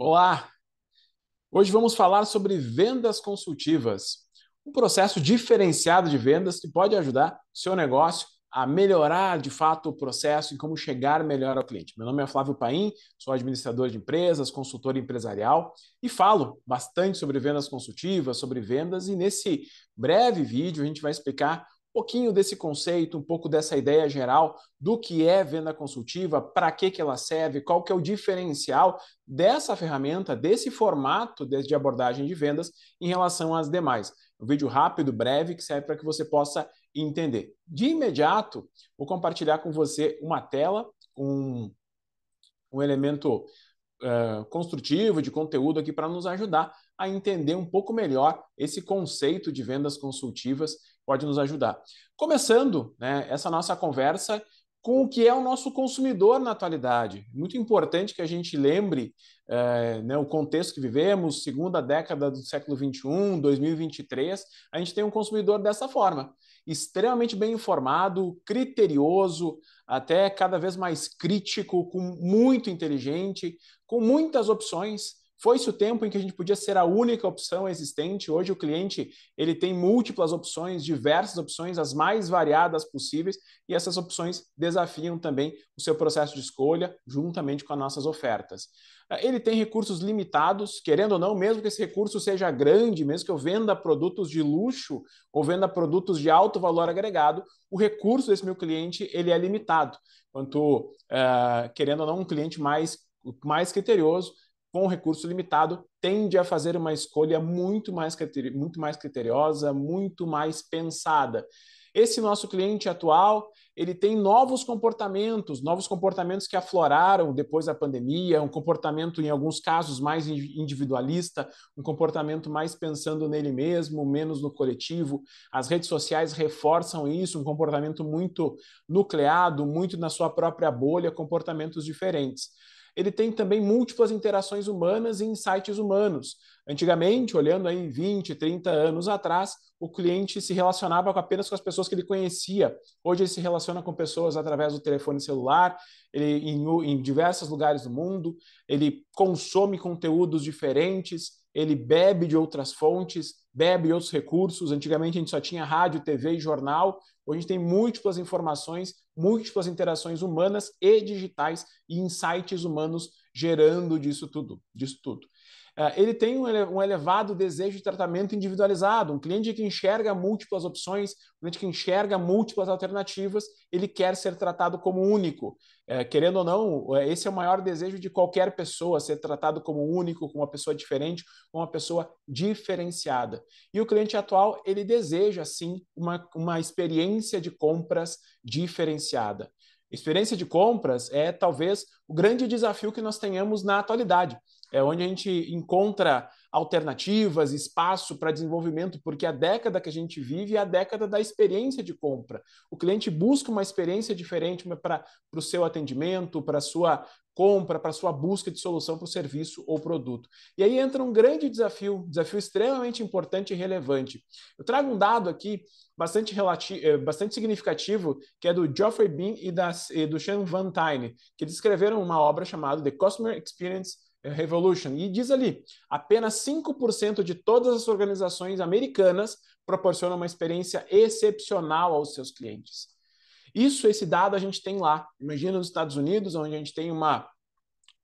Olá! Hoje vamos falar sobre vendas consultivas, um processo diferenciado de vendas que pode ajudar o seu negócio a melhorar de fato o processo e como chegar melhor ao cliente. Meu nome é Flávio Paim, sou administrador de empresas, consultor empresarial e falo bastante sobre vendas consultivas, sobre vendas, e nesse breve vídeo a gente vai explicar um pouquinho desse conceito, um pouco dessa ideia geral do que é venda consultiva, para que ela serve, qual que é o diferencial dessa ferramenta, desse formato de abordagem de vendas em relação às demais. Um vídeo rápido, breve, que serve para que você possa entender. De imediato, vou compartilhar com você uma tela, um elemento construtivo de conteúdo aqui para nos ajudar a entender um pouco melhor esse conceito de vendas consultivas, pode nos ajudar. Começando, né, essa nossa conversa com o que é o nosso consumidor na atualidade. Muito importante que a gente lembre né, o contexto que vivemos, segunda década do século XXI, 2023, a gente tem um consumidor dessa forma, extremamente bem informado, criterioso, até cada vez mais crítico, muito inteligente, com muitas opções. Foi-se o tempo em que a gente podia ser a única opção existente. Hoje o cliente ele tem múltiplas opções, diversas opções, as mais variadas possíveis, e essas opções desafiam também o seu processo de escolha, juntamente com as nossas ofertas. Ele tem recursos limitados, querendo ou não, mesmo que esse recurso seja grande, mesmo que eu venda produtos de luxo ou venda produtos de alto valor agregado, o recurso desse meu cliente ele é limitado. Quanto, querendo ou não, um cliente mais criterioso, com recurso limitado, tende a fazer uma escolha muito mais criteriosa, muito mais pensada. Esse nosso cliente atual, ele tem novos comportamentos que afloraram depois da pandemia, um comportamento, em alguns casos, mais individualista, um comportamento mais pensando nele mesmo, menos no coletivo. As redes sociais reforçam isso, um comportamento muito nucleado, muito na sua própria bolha, comportamentos diferentes. Ele tem também múltiplas interações humanas e insights humanos. Antigamente, olhando aí 20, 30 anos atrás, o cliente se relacionava apenas com as pessoas que ele conhecia. Hoje ele se relaciona com pessoas através do telefone celular, em diversos lugares do mundo, ele consome conteúdos diferentes, ele bebe de outras fontes, bebe de outros recursos. Antigamente a gente só tinha rádio, TV e jornal. Hoje a gente tem múltiplas informações, múltiplas interações humanas e digitais e insights humanos gerando disso tudo. Ele tem um elevado desejo de tratamento individualizado, um cliente que enxerga múltiplas opções, um cliente que enxerga múltiplas alternativas, ele quer ser tratado como único. Querendo ou não, esse é o maior desejo de qualquer pessoa, ser tratado como único, como uma pessoa diferente, como uma pessoa diferenciada. E o cliente atual, ele deseja, sim, uma experiência de compras diferenciada. Experiência de compras é talvez o grande desafio que nós tenhamos na atualidade. É onde a gente encontra alternativas, espaço para desenvolvimento, porque a década que a gente vive é a década da experiência de compra. O cliente busca uma experiência diferente para o seu atendimento, para a sua compra, para a sua busca de solução para o serviço ou produto. E aí entra um grande desafio, desafio extremamente importante e relevante. Eu trago um dado aqui bastante significativo, que é do Geoffrey Bean e do Sean Van Tine, que eles escreveram uma obra chamada The Customer Experience Revolution, e diz ali, apenas 5% de todas as organizações americanas proporcionam uma experiência excepcional aos seus clientes. Esse dado a gente tem lá. Imagina nos Estados Unidos, onde a gente tem uma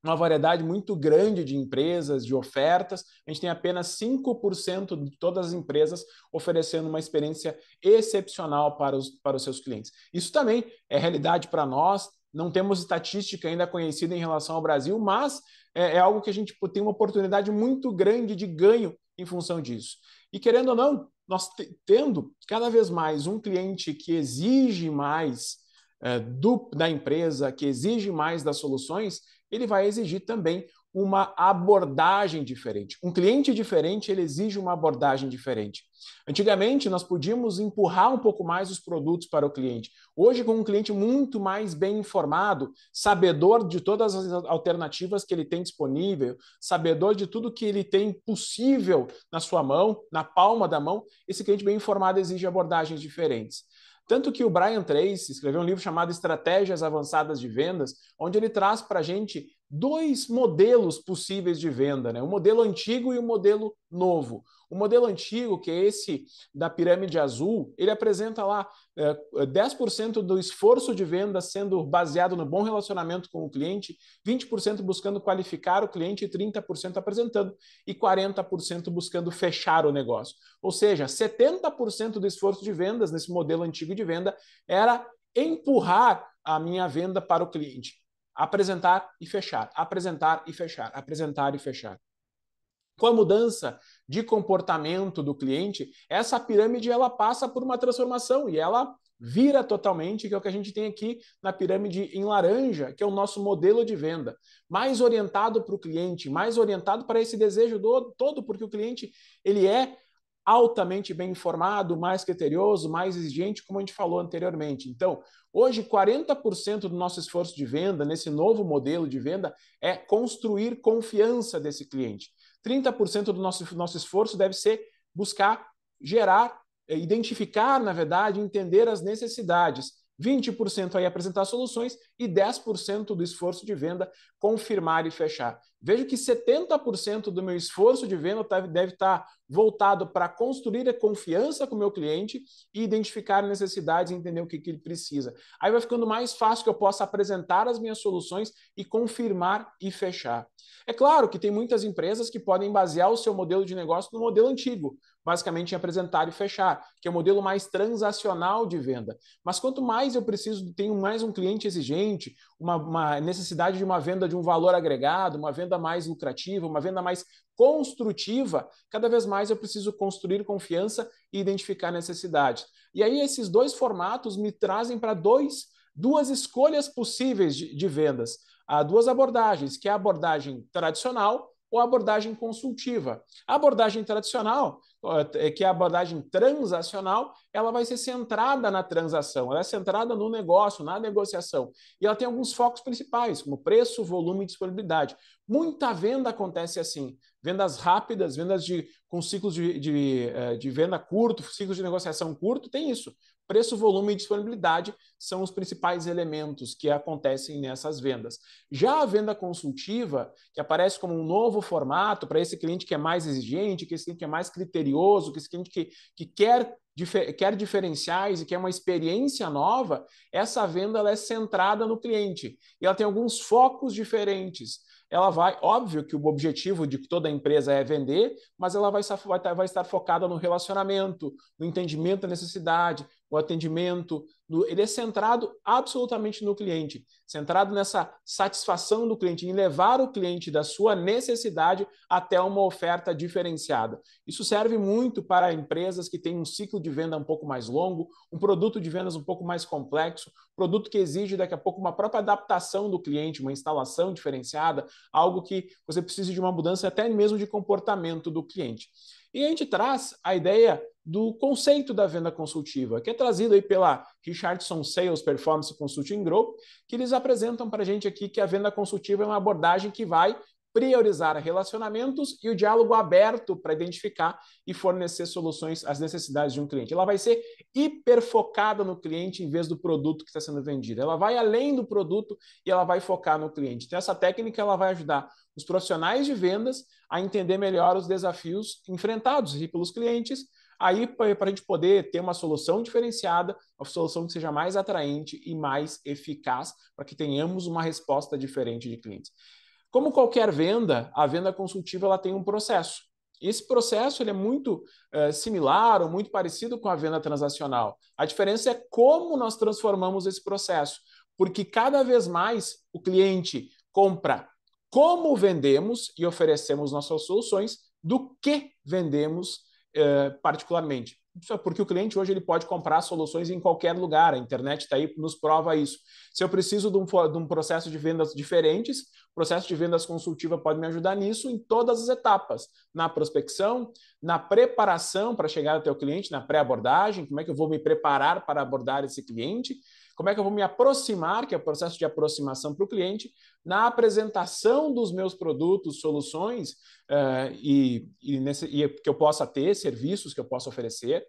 variedade muito grande de empresas, de ofertas, a gente tem apenas 5% de todas as empresas oferecendo uma experiência excepcional para os seus clientes. Isso também é realidade para nós, não temos estatística ainda conhecida em relação ao Brasil, mas é algo que a gente tem uma oportunidade muito grande de ganho em função disso. E querendo ou não, nós tendo cada vez mais um cliente que exige mais da empresa, que exige mais das soluções, ele vai exigir também uma abordagem diferente. Um cliente diferente, ele exige uma abordagem diferente. Antigamente, nós podíamos empurrar um pouco mais os produtos para o cliente. Hoje, com um cliente muito mais bem informado, sabedor de todas as alternativas que ele tem disponível, sabedor de tudo que ele tem possível na sua mão, na palma da mão, esse cliente bem informado exige abordagens diferentes. Tanto que o Brian Tracy escreveu um livro chamado Estratégias Avançadas de Vendas, onde ele traz para a gente dois modelos possíveis de venda, né? O modelo antigo e o modelo novo. O modelo antigo, que é esse da pirâmide azul, ele apresenta lá 10% do esforço de venda sendo baseado no bom relacionamento com o cliente, 20% buscando qualificar o cliente, 30% apresentando e 40% buscando fechar o negócio. Ou seja, 70% do esforço de vendas nesse modelo antigo de venda era empurrar a minha venda para o cliente. Apresentar e fechar, apresentar e fechar, apresentar e fechar. Com a mudança de comportamento do cliente, essa pirâmide ela passa por uma transformação e ela vira totalmente, que é o que a gente tem aqui na pirâmide em laranja, que é o nosso modelo de venda, mais orientado para o cliente, mais orientado para esse desejo todo, porque o cliente ele é altamente bem informado, mais criterioso, mais exigente, como a gente falou anteriormente. Então, hoje, 40% do nosso esforço de venda, nesse novo modelo de venda, é construir confiança desse cliente. 30% do nosso esforço deve ser buscar gerar, identificar, na verdade, entender as necessidades. 20% aí apresentar soluções e 10% do esforço de venda confirmar e fechar. Vejo que 70% do meu esforço de venda deve estar voltado para construir a confiança com o meu cliente e identificar necessidades e entender o que ele precisa. Aí vai ficando mais fácil que eu possa apresentar as minhas soluções e confirmar e fechar. É claro que tem muitas empresas que podem basear o seu modelo de negócio no modelo antigo, basicamente em apresentar e fechar, que é o modelo mais transacional de venda. Mas quanto mais eu preciso, tenho mais um cliente exigente, uma necessidade de uma venda de um valor agregado, uma venda mais lucrativa, uma venda mais construtiva, cada vez mais eu preciso construir confiança e identificar necessidades. E aí esses dois formatos me trazem para duas escolhas possíveis de vendas. Há duas abordagens, que é a abordagem tradicional ou a abordagem consultiva. A abordagem tradicional, que é a abordagem transacional, ela vai ser centrada na transação, ela é centrada no negócio, na negociação. E ela tem alguns focos principais, como preço, volume e disponibilidade. Muita venda acontece assim. Vendas rápidas, vendas com ciclos de venda curto, ciclos de negociação curto, tem isso. Preço, volume e disponibilidade são os principais elementos que acontecem nessas vendas. Já a venda consultiva, que aparece como um novo formato para esse cliente que é mais exigente, que esse cliente que é mais criterioso, que esse cliente que quer diferenciais e quer uma experiência nova, essa venda ela é centrada no cliente. E ela tem alguns focos diferentes. Ela vai, óbvio que o objetivo de toda empresa é vender, mas ela vai estar focada no relacionamento, no entendimento da necessidade, o atendimento, ele é centrado absolutamente no cliente, centrado nessa satisfação do cliente, em levar o cliente da sua necessidade até uma oferta diferenciada. Isso serve muito para empresas que têm um ciclo de venda um pouco mais longo, um produto de vendas um pouco mais complexo, produto que exige daqui a pouco uma própria adaptação do cliente, uma instalação diferenciada, algo que você precisa de uma mudança até mesmo de comportamento do cliente. E a gente traz a ideia do conceito da venda consultiva, que é trazido aí pela Richardson Sales Performance Consulting Group, que eles apresentam para a gente aqui que a venda consultiva é uma abordagem que vai priorizar relacionamentos e o diálogo aberto para identificar e fornecer soluções às necessidades de um cliente. Ela vai ser hiperfocada no cliente em vez do produto que está sendo vendido. Ela vai além do produto e ela vai focar no cliente. Então, essa técnica ela vai ajudar os profissionais de vendas a entender melhor os desafios enfrentados pelos clientes, aí para a gente poder ter uma solução diferenciada, uma solução que seja mais atraente e mais eficaz, para que tenhamos uma resposta diferente de clientes. Como qualquer venda, a venda consultiva ela tem um processo. Esse processo ele é muito similar ou muito parecido com a venda transacional. A diferença é como nós transformamos esse processo, porque cada vez mais o cliente compra como vendemos e oferecemos nossas soluções do que vendemos particularmente. Porque o cliente hoje ele pode comprar soluções em qualquer lugar, a internet está aí, nos prova isso. Se eu preciso de um processo de vendas diferentes, o processo de vendas consultiva pode me ajudar nisso em todas as etapas, na prospecção, na preparação para chegar até o cliente, na pré-abordagem, como é que eu vou me preparar para abordar esse cliente, como é que eu vou me aproximar, que é o processo de aproximação para o cliente, na apresentação dos meus produtos, soluções que eu possa ter, serviços que eu possa oferecer,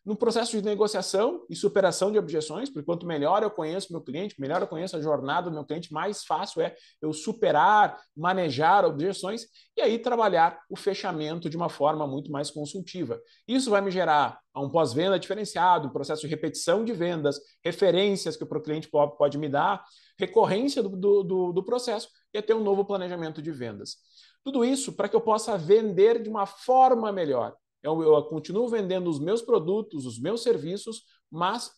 no processo de negociação e superação de objeções, porque quanto melhor eu conheço meu cliente, melhor eu conheço a jornada do meu cliente, mais fácil é eu superar, manejar objeções e aí trabalhar o fechamento de uma forma muito mais consultiva. Isso vai me gerar um pós-venda diferenciado, um processo de repetição de vendas, referências que o cliente pode me dar, recorrência do processo e ter um novo planejamento de vendas. Tudo isso para que eu possa vender de uma forma melhor. Eu continuo vendendo os meus produtos, os meus serviços, mas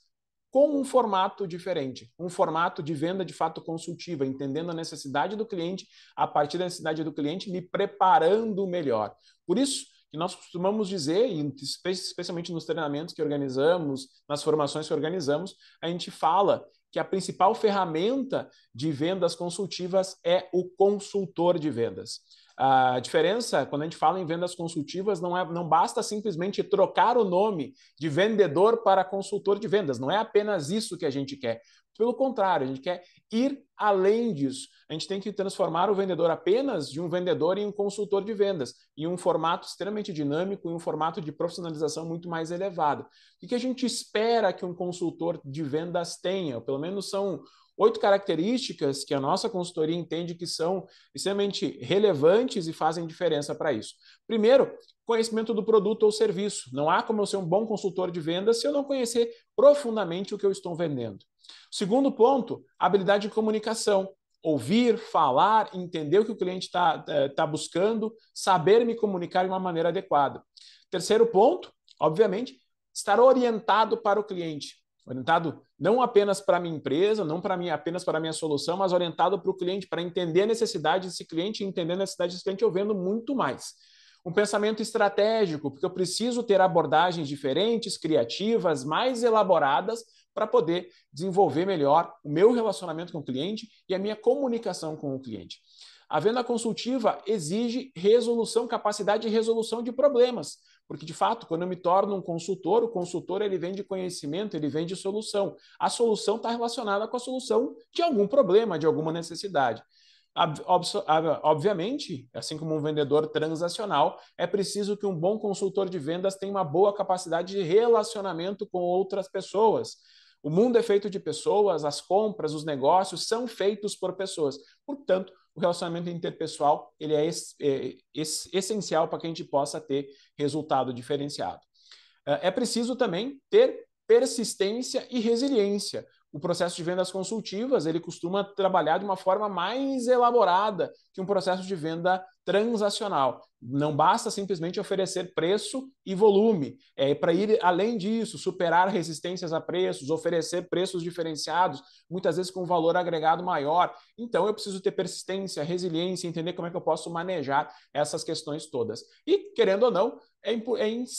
com um formato diferente, um formato de venda de fato consultiva, entendendo a necessidade do cliente, a partir da necessidade do cliente, me preparando melhor. Por isso que nós costumamos dizer, especialmente nos treinamentos que organizamos, nas formações que organizamos, a gente fala que a principal ferramenta de vendas consultivas é o consultor de vendas. A diferença, quando a gente fala em vendas consultivas, não basta simplesmente trocar o nome de vendedor para consultor de vendas. Não é apenas isso que a gente quer. Pelo contrário, a gente quer ir além disso. A gente tem que transformar o vendedor apenas de um vendedor em um consultor de vendas, em um formato extremamente dinâmico, em um formato de profissionalização muito mais elevado. O que a gente espera que um consultor de vendas tenha? Ou pelo menos são 8 características que a nossa consultoria entende que são extremamente relevantes e fazem diferença para isso. Primeiro, conhecimento do produto ou serviço. Não há como eu ser um bom consultor de vendas se eu não conhecer profundamente o que eu estou vendendo. Segundo ponto, habilidade de comunicação. Ouvir, falar, entender o que o cliente está buscando, saber me comunicar de uma maneira adequada. Terceiro ponto, obviamente, estar orientado para o cliente. Orientado não apenas para a minha empresa, não apenas para a minha solução, mas orientado para o cliente, para entender a necessidade desse cliente, e entendendo a necessidade desse cliente, eu vendo muito mais. Um pensamento estratégico, porque eu preciso ter abordagens diferentes, criativas, mais elaboradas, para poder desenvolver melhor o meu relacionamento com o cliente e a minha comunicação com o cliente. A venda consultiva exige resolução, capacidade de resolução de problemas. Porque, de fato, quando eu me torno um consultor, o consultor ele vende conhecimento, ele vende solução. A solução está relacionada com a solução de algum problema, de alguma necessidade. Obviamente, assim como um vendedor transacional, é preciso que um bom consultor de vendas tenha uma boa capacidade de relacionamento com outras pessoas. O mundo é feito de pessoas, as compras, os negócios são feitos por pessoas. Portanto, o relacionamento interpessoal ele é essencial para que a gente possa ter resultado diferenciado. É preciso também ter persistência e resiliência. O processo de vendas consultivas ele costuma trabalhar de uma forma mais elaborada que um processo de venda transacional. Não basta simplesmente oferecer preço e volume. Para ir além disso, superar resistências a preços, oferecer preços diferenciados, muitas vezes com valor agregado maior. Então, eu preciso ter persistência, resiliência, entender como é que eu posso manejar essas questões todas. E, querendo ou não, é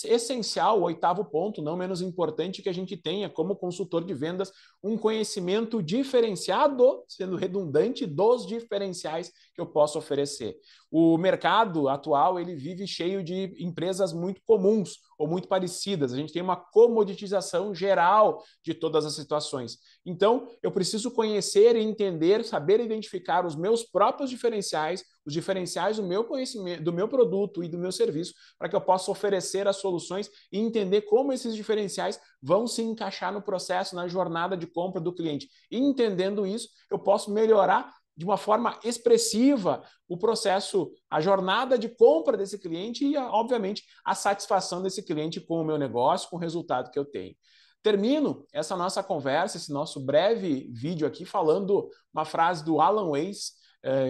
essencial, o oitavo ponto, não menos importante, que a gente tenha, como consultor de vendas, um conhecimento diferenciado, sendo redundante, dos diferenciais que eu posso oferecer. O mercado atual ele vive cheio de empresas muito comuns ou muito parecidas. A gente tem uma comoditização geral de todas as situações. Então, eu preciso conhecer e entender, saber identificar os meus próprios diferenciais, os diferenciais do meu conhecimento, do meu produto e do meu serviço, para que eu possa oferecer as soluções e entender como esses diferenciais vão se encaixar no processo, na jornada de compra do cliente. E entendendo isso, eu posso melhorar de uma forma expressiva o processo, a jornada de compra desse cliente e, obviamente, a satisfação desse cliente com o meu negócio, com o resultado que eu tenho. Termino essa nossa conversa, esse nosso breve vídeo aqui, falando uma frase do Alan Weiss,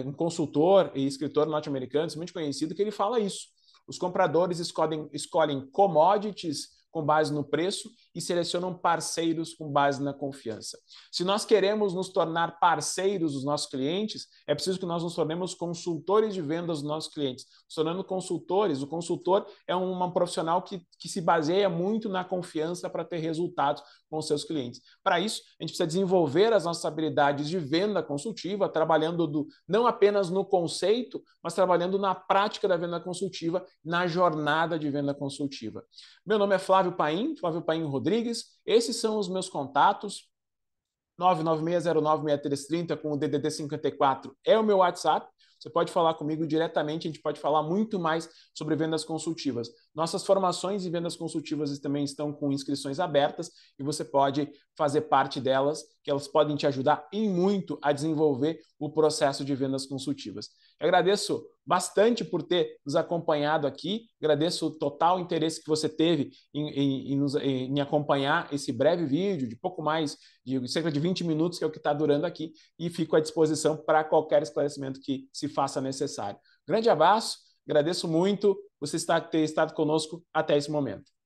um consultor e escritor norte-americano, muito conhecido, que ele fala isso. Os compradores escolhem commodities com base no preço e selecionam parceiros com base na confiança. Se nós queremos nos tornar parceiros dos nossos clientes, é preciso que nós nos tornemos consultores de vendas dos nossos clientes. Nos tornando consultores, o consultor é um profissional que se baseia muito na confiança para ter resultados com os seus clientes. Para isso, a gente precisa desenvolver as nossas habilidades de venda consultiva, trabalhando não apenas no conceito, mas trabalhando na prática da venda consultiva, na jornada de venda consultiva. Meu nome é Flávio Paim Rodrigues. Esses são os meus contatos. 996096330 com o DDD 54 é o meu WhatsApp. você pode falar comigo diretamente, a gente pode falar muito mais sobre vendas consultivas. Nossas formações em vendas consultivas também estão com inscrições abertas e você pode fazer parte delas, que elas podem te ajudar em muito a desenvolver o processo de vendas consultivas. Eu agradeço bastante por ter nos acompanhado aqui, agradeço o total interesse que você teve em acompanhar esse breve vídeo de pouco mais de cerca de 20 minutos, que é o que está durando aqui, e fico à disposição para qualquer esclarecimento que se faça necessário. Grande abraço, agradeço muito você ter estado conosco até esse momento.